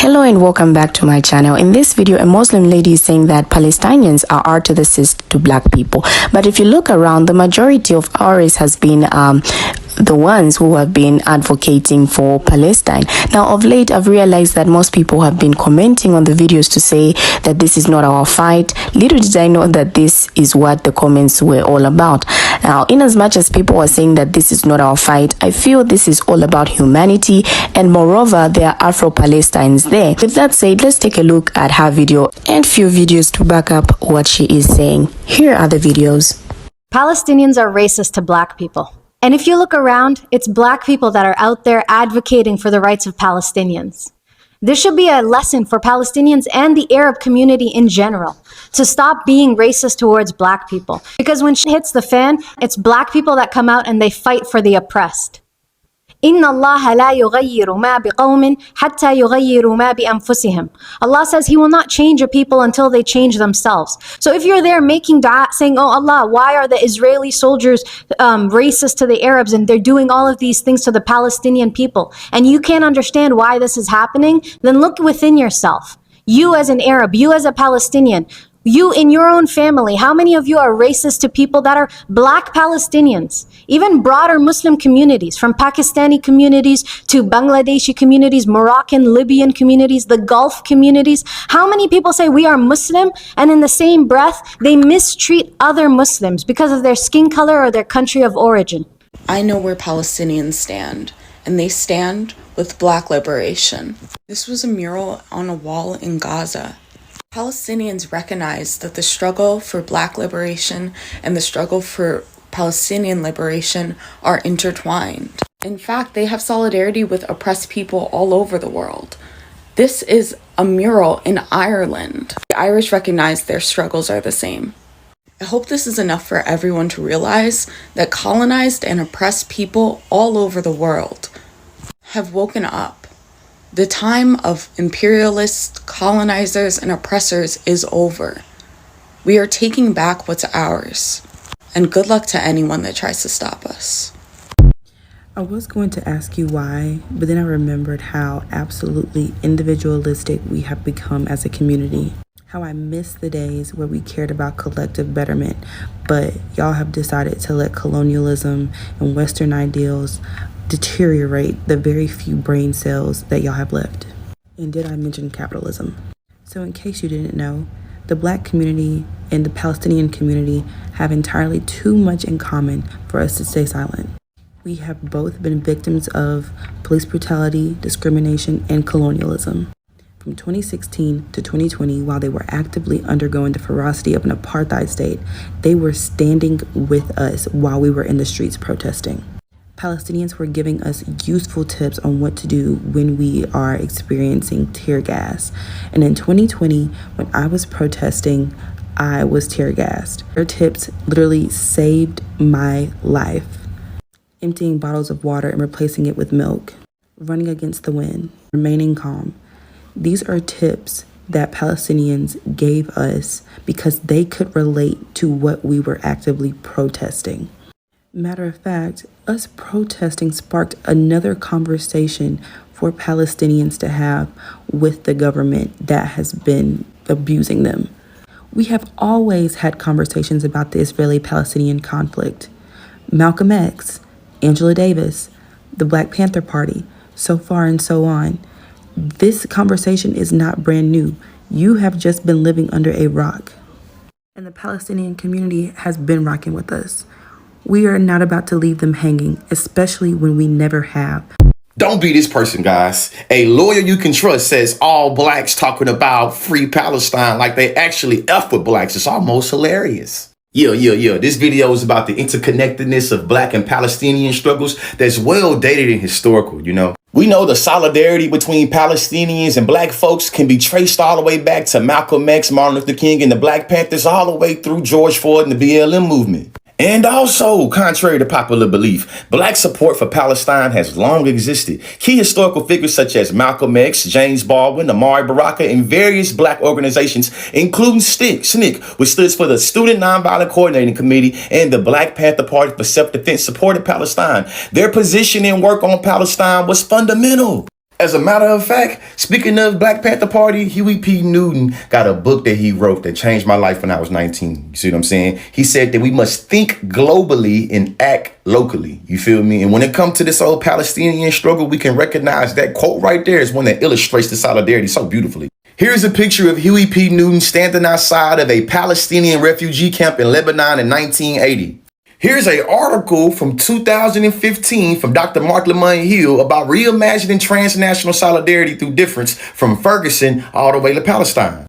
Hello and welcome back to my channel. In this video, a Muslim lady is saying that Palestinians are artists to black people. But if you look around, the majority of ours has been the ones who have been advocating for Palestine. Now, of late, I've realized that most people have been commenting on the videos to say that this is not our fight. Little did I know that this is what the comments were all about. Now, in as much as people are saying that this is not our fight, I feel this is all about humanity, and moreover, there are Afro-Palestinians there. With that said, let's take a look at her video and few videos to back up what she is saying. Here are the videos. Palestinians are racist to black people. And if you look around, it's black people that are out there advocating for the rights of Palestinians. This should be a lesson for Palestinians and the Arab community in general to stop being racist towards black people. Because when shit hits the fan, it's black people that come out and they fight for the oppressed. إِنَّ اللَّهَ لَا يُغَيِّرُ مَا بِقَوْمٍ حَتَّى يُغَيِّرُوا مَا بِأَنفُسِهِمْ. Allah says He will not change a people until they change themselves. So if you're there making dua, saying, oh Allah, why are the Israeli soldiers racist to the Arabs and they're doing all of these things to the Palestinian people, and you can't understand why this is happening, then look within yourself. You as an Arab, you as a Palestinian, you in your own family, how many of you are racist to people that are black Palestinians? Even broader Muslim communities, from Pakistani communities to Bangladeshi communities, Moroccan, Libyan communities, the Gulf communities. How many people say we are Muslim and in the same breath, they mistreat other Muslims because of their skin color or their country of origin? I know where Palestinians stand, and they stand with black liberation. This was a mural on a wall in Gaza. Palestinians recognize that the struggle for black liberation and the struggle for Palestinian liberation are intertwined. In fact, they have solidarity with oppressed people all over the world. This is a mural in Ireland. The Irish recognize their struggles are the same. I hope this is enough for everyone to realize that colonized and oppressed people all over the world have woken up. The time of imperialists, colonizers, and oppressors is over. We are taking back what's ours. And good luck to anyone that tries to stop us. I was going to ask you why, but then I remembered how absolutely individualistic we have become as a community. How I miss the days where we cared about collective betterment, but y'all have decided to let colonialism and Western ideals deteriorate the very few brain cells that y'all have left. And did I mention capitalism? So in case you didn't know, the black community and the Palestinian community have entirely too much in common for us to stay silent. We have both been victims of police brutality, discrimination, and colonialism. From 2016 to 2020, while they were actively undergoing the ferocity of an apartheid state, they were standing with us while we were in the streets protesting. Palestinians were giving us useful tips on what to do when we are experiencing tear gas. And in 2020, when I was protesting, I was tear gassed. Their tips literally saved my life. Emptying bottles of water and replacing it with milk. Running against the wind. Remaining calm. These are tips that Palestinians gave us because they could relate to what we were actively protesting. Matter of fact, us protesting sparked another conversation for Palestinians to have with the government that has been abusing them. We have always had conversations about the Israeli-Palestinian conflict. Malcolm X, Angela Davis, the Black Panther Party, so far and so on. This conversation is not brand new. You have just been living under a rock. And the Palestinian community has been rocking with us. We are not about to leave them hanging, especially when we never have. Don't be this person, guys. A lawyer you can trust says all blacks talking about free Palestine like they actually F with blacks. It's almost hilarious. Yeah. This video is about the interconnectedness of black and Palestinian struggles that's well dated and historical, you know. We know the solidarity between Palestinians and black folks can be traced all the way back to Malcolm X, Martin Luther King, and the Black Panthers, all the way through George Floyd and the BLM movement. And also, contrary to popular belief, black support for Palestine has long existed. Key historical figures such as Malcolm X, James Baldwin, Amari Baraka, and various black organizations, including SNCC, which stood for the Student Nonviolent Coordinating Committee, and the Black Panther Party for Self-Defense, supported Palestine. Their position and work on Palestine was fundamental. As a matter of fact, speaking of Black Panther Party, Huey P. Newton got a book that he wrote that changed my life when I was 19. You see what I'm saying? He said that we must think globally and act locally. You feel me? And when it comes to this old Palestinian struggle, we can recognize that quote right there is one that illustrates the solidarity so beautifully. Here's a picture of Huey P. Newton standing outside of a Palestinian refugee camp in Lebanon in 1980. Here's an article from 2015 from Dr. Mark Lamont Hill about reimagining transnational solidarity through difference from Ferguson all the way to Palestine.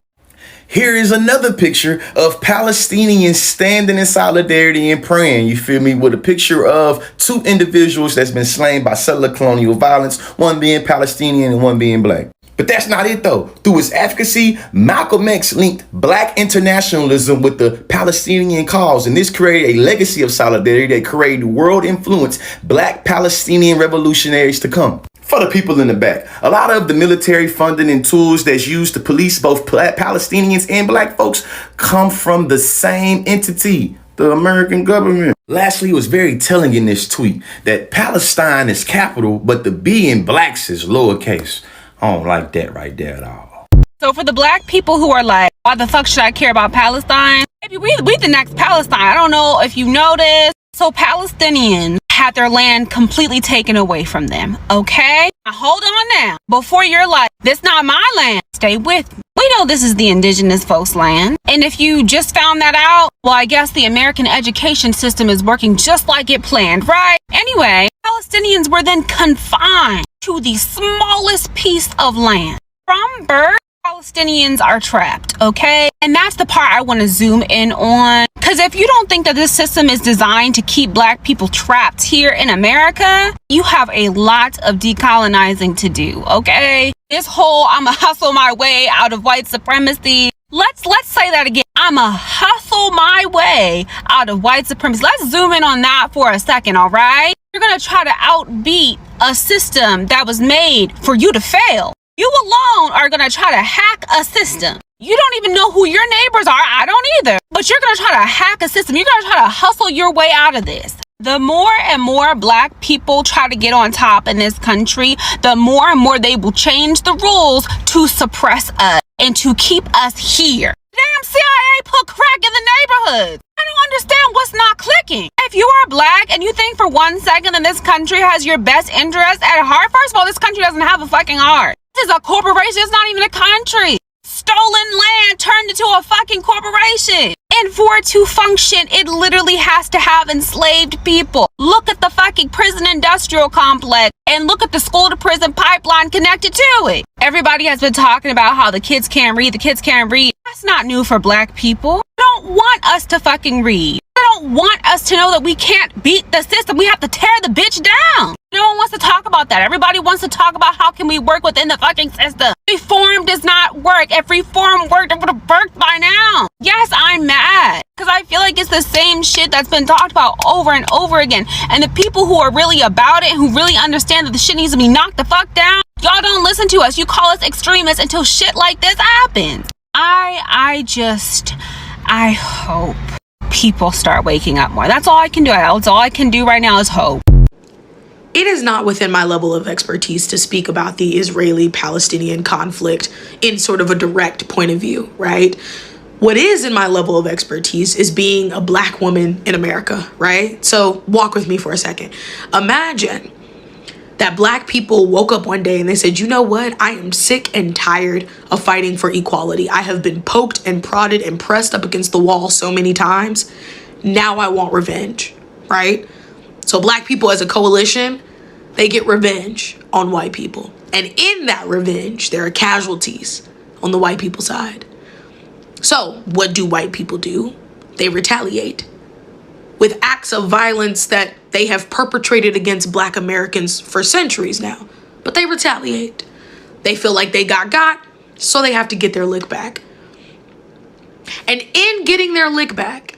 Here is another picture of Palestinians standing in solidarity and praying, you feel me, with a picture of two individuals that's been slain by settler colonial violence, one being Palestinian and one being Black. But that's not it though. Through his advocacy, Malcolm X linked Black internationalism with the Palestinian cause, and this created a legacy of solidarity that created world influence Black Palestinian revolutionaries to come. For the people in the back, a lot of the military funding and tools that's used to police both Palestinians and Black folks come from the same entity, the American government. Lastly, it was very telling in this tweet that Palestine is capital, but the B in Blacks is lowercase. I don't like that right there at all. So for the Black people who are like, why the fuck should I care about Palestine? Maybe we the next Palestine. I don't know if you noticed. So Palestinians had their land completely taken away from them. Okay? Now hold on now. Before you're like, this not my land, stay with me. We know this is the indigenous folks' land. And if you just found that out, well, I guess the American education system is working just like it planned, right? Anyway, Palestinians were then confined to the smallest piece of land. From birth, Palestinians are trapped, okay? And that's the part I want to zoom in on. Because if you don't think that this system is designed to keep Black people trapped here in America, you have a lot of decolonizing to do, okay? This whole I'ma hustle my way out of white supremacy. Let's say that again. I'ma hustle my way out of white supremacy. Let's zoom in on that for a second, all right? You're gonna try to outbeat a system that was made for you to fail. You alone are gonna try to hack a system. You don't even know who your neighbors are. I don't either. But you're gonna try to hack a system. You're gonna try to hustle your way out of this. The more and more Black people try to get on top in this country, the more and more they will change the rules to suppress us and to keep us here. Damn CIA put crack in the neighborhoods. I don't understand what's not clicking. If you are Black and you think for 1 second that this country has your best interest at heart, first of all, this country doesn't have a fucking heart. This is a corporation. It's not even a country. Stolen land turned into a fucking corporation. And for it to function, it literally has to have enslaved people. Look at the fucking prison industrial complex and look at the school to prison pipeline connected to it. Everybody has been talking about how the kids can't read, That's not new for Black people. They don't want us to fucking read. They don't want us to know that we can't beat the system. We have to tear the bitch down. No one wants to talk about that. Everybody wants to talk about how can we work within the fucking system. Reform does not work. If reform worked, it would have worked by now. Yes, I'm mad because I feel like it's the same shit that's been talked about over and over again. And the people who are really about it, who really understand that the shit needs to be knocked the fuck down, y'all don't listen to us. You call us extremists until shit like this happens. I hope people start waking up more. That's all I can do. That's all I can do right now is hope. It is not within my level of expertise to speak about the Israeli-Palestinian conflict in sort of a direct point of view, right? What is in my level of expertise is being a Black woman in America, right? So walk with me for a second. Imagine that Black people woke up one day and they said, you know what? I am sick and tired of fighting for equality. I have been poked and prodded and pressed up against the wall so many times. Now I want revenge, right? So Black people as a coalition, they get revenge on white people. And in that revenge, there are casualties on the white people side. So what do white people do? They retaliate with acts of violence that they have perpetrated against Black Americans for centuries now. But they retaliate. They feel like they got, so they have to get their lick back. And in getting their lick back,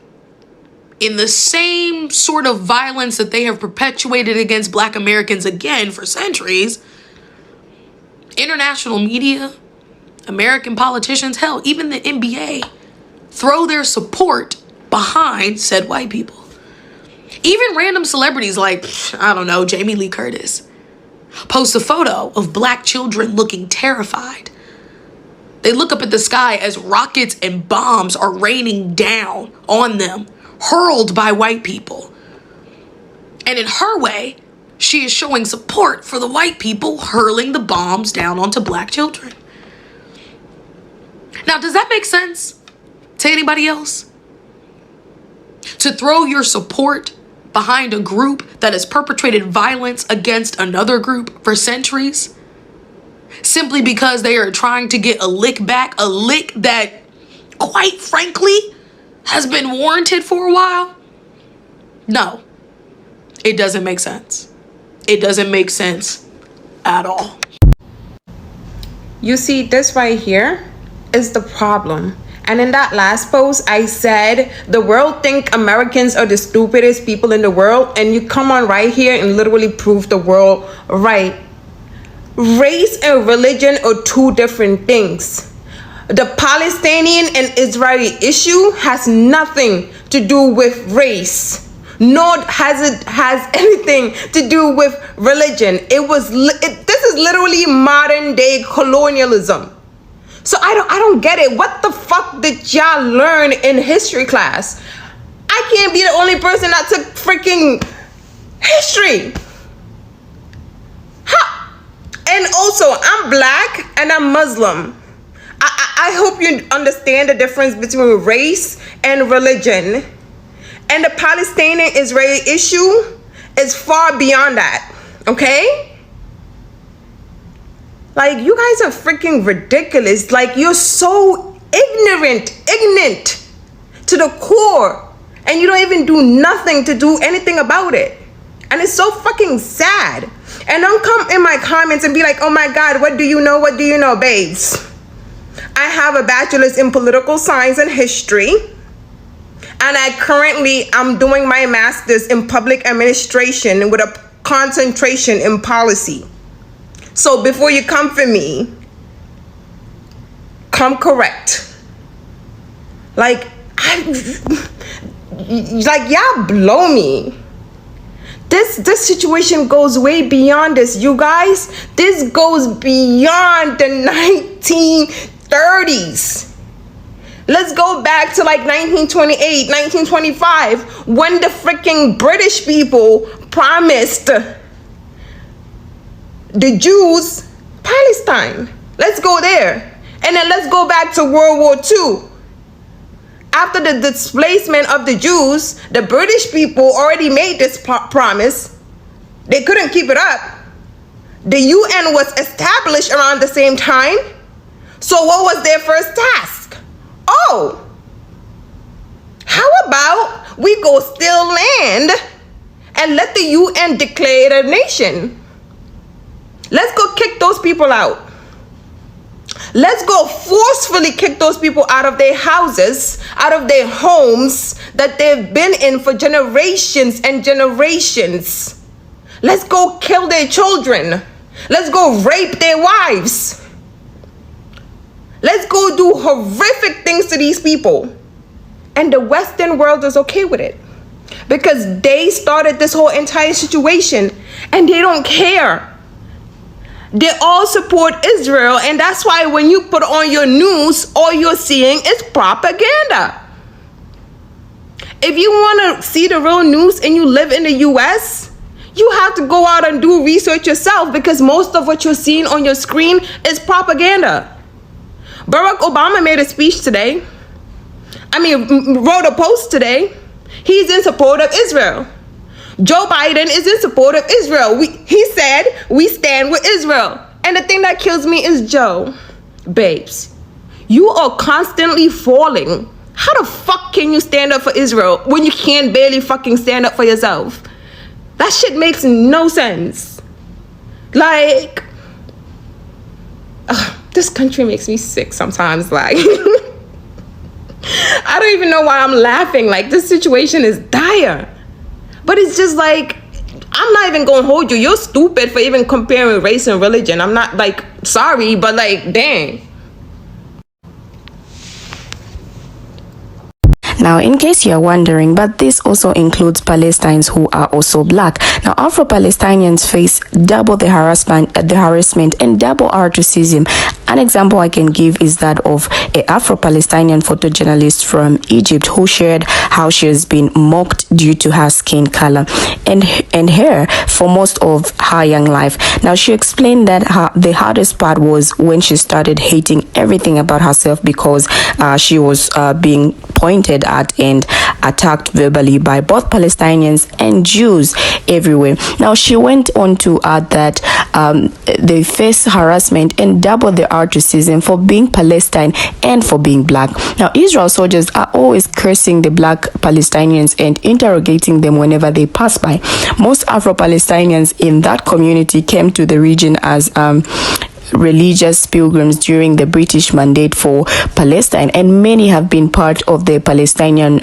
in the same sort of violence that they have perpetuated against Black Americans again for centuries, international media, American politicians, hell, even the NBA, throw their support behind said white people. Even random celebrities like, I don't know, Jamie Lee Curtis. post a photo of black children looking terrified. They look up at the sky as rockets and bombs are raining down on them, hurled by white people. And in her way, she is showing support for the white people hurling the bombs down onto black children. Now, does that make sense to anybody else? To throw your support behind a group that has perpetrated violence against another group for centuries, simply because they are trying to get a lick back, a lick that, quite frankly, has been warranted for a while? No, it doesn't make sense. It doesn't make sense at all. You see, this right here is the problem. And in that last post, I said, the world think Americans are the stupidest people in the world. And you come on right here and literally prove the world right. Race and religion are two different things. The Palestinian and Israeli issue has nothing to do with race, nor has anything to do with religion. This is literally modern day colonialism. So I don't get it. What the fuck did y'all learn in history class? I can't be the only person that took freaking history. And also, I'm black and I'm Muslim. I hope you understand the difference between race and religion. And the Palestinian-Israeli issue is far beyond that, okay? Like, you guys are freaking ridiculous. Like, you're so ignorant to the core. And you don't even do nothing to do anything about it. And it's so fucking sad. And don't come in my comments and be like, oh my God, what do you know? What do you know, babes? I have a bachelor's in political science and history. And I'm doing my master's in public administration with a concentration in policy. So before you come for me, come correct. Like y'all blow me. This situation goes way beyond this, you guys. This goes beyond the 1930s. Let's go back to like 1928, 1925, when the freaking British people promised the Jews Palestine. Let's go there. And then let's go back to World War II. After the displacement of the Jews, the British people already made this promise. They couldn't keep it up. The UN was established around the same time. So what was their first task? Oh, how about we go steal land and let the UN declare it a nation? Let's go kick those people out. Let's go forcefully kick those people out of their houses, out of their homes that they've been in for generations and generations. Let's go kill their children. Let's go rape their wives. Let's go do horrific things to these people. And the Western world is okay with it. Because they started this whole entire situation and they don't care. They all support Israel, and that's why when you put on your news, all you're seeing is propaganda. If you want to see the real news and you live in the US, you have to go out and do research yourself, because most of what you're seeing on your screen is propaganda. Barack Obama made a speech today. Wrote a post today. He's in support of Israel. Joe Biden is in support of Israel. He said, we stand with Israel. And the thing that kills me is, Joe, babes, you are constantly falling. How the fuck can you stand up for Israel when you can't barely fucking stand up for yourself? That shit makes no sense. Like, this country makes me sick sometimes. Like, I don't even know why I'm laughing. Like, this situation is dire. But it's just like, I'm not even gonna hold you. You're stupid for even comparing race and religion. I'm not, like, sorry, but like, dang. Now, in case you're wondering, but this also includes Palestinians who are also black. Now, Afro-Palestinians face double the harassment and double ostracism. An example I can give is that of an Afro-Palestinian photojournalist from Egypt who shared how she has been mocked due to her skin color and hair for most of her young life. Now, she explained that the hardest part was when she started hating everything about herself because she was being pointed at and attacked verbally by both Palestinians and Jews everywhere. Now, she went on to add that they face harassment and double the ostracism for being Palestine and for being black. Now, Israel soldiers are always cursing the black Palestinians and interrogating them whenever they pass by. Most Afro-Palestinians in that community came to the region as religious pilgrims during the British mandate for Palestine, and many have been part of the Palestinian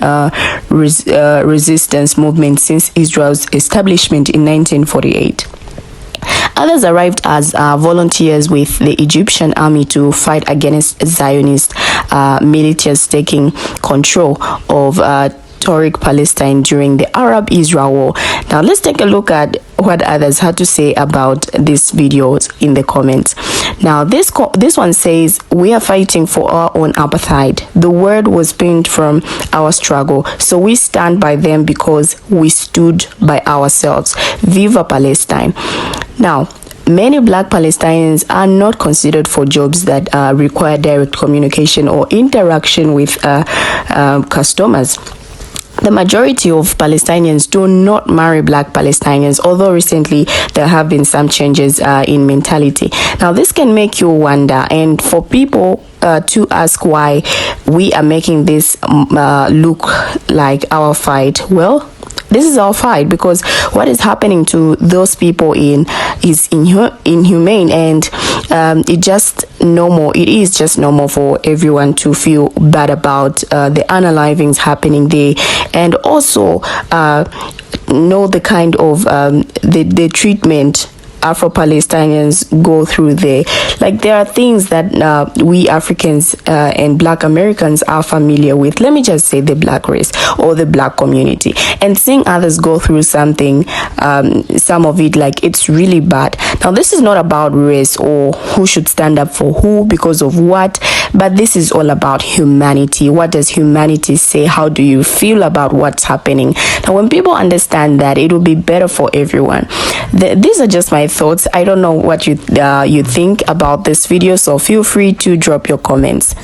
resistance movement since Israel's establishment in 1948. Others arrived as volunteers with the Egyptian army to fight against Zionist militias taking control of historic Palestine during the Arab-Israel War. Now, let's take a look at what others had to say about these videos in the comments. Now, this one says, "We are fighting for our own apartheid. The word was pinned from our struggle, so we stand by them because we stood by ourselves. Viva Palestine." Now, many black Palestinians are not considered for jobs that require direct communication or interaction with customers. The majority of Palestinians do not marry black Palestinians, although recently there have been some changes in mentality. Now, this can make you wonder, and for people to ask why we are making this look like our fight. Well, this is our fight because what is happening to those people is inhumane, and it is just normal for everyone to feel bad about the unalivings happening there, and also know the kind of the treatment Afro-Palestinians go through there. Like, there are things that we Africans and black Americans are familiar with. Let me just say the black race or the black community, and seeing others go through something, some of it, like, it's really bad. Now, this is not about race or who should stand up for who because of what, but this is all about humanity. What does humanity say? How do you feel about what's happening? Now, when people understand that, it will be better for everyone. These are just my thoughts. I don't know what you think about this video, so feel free to drop your comments.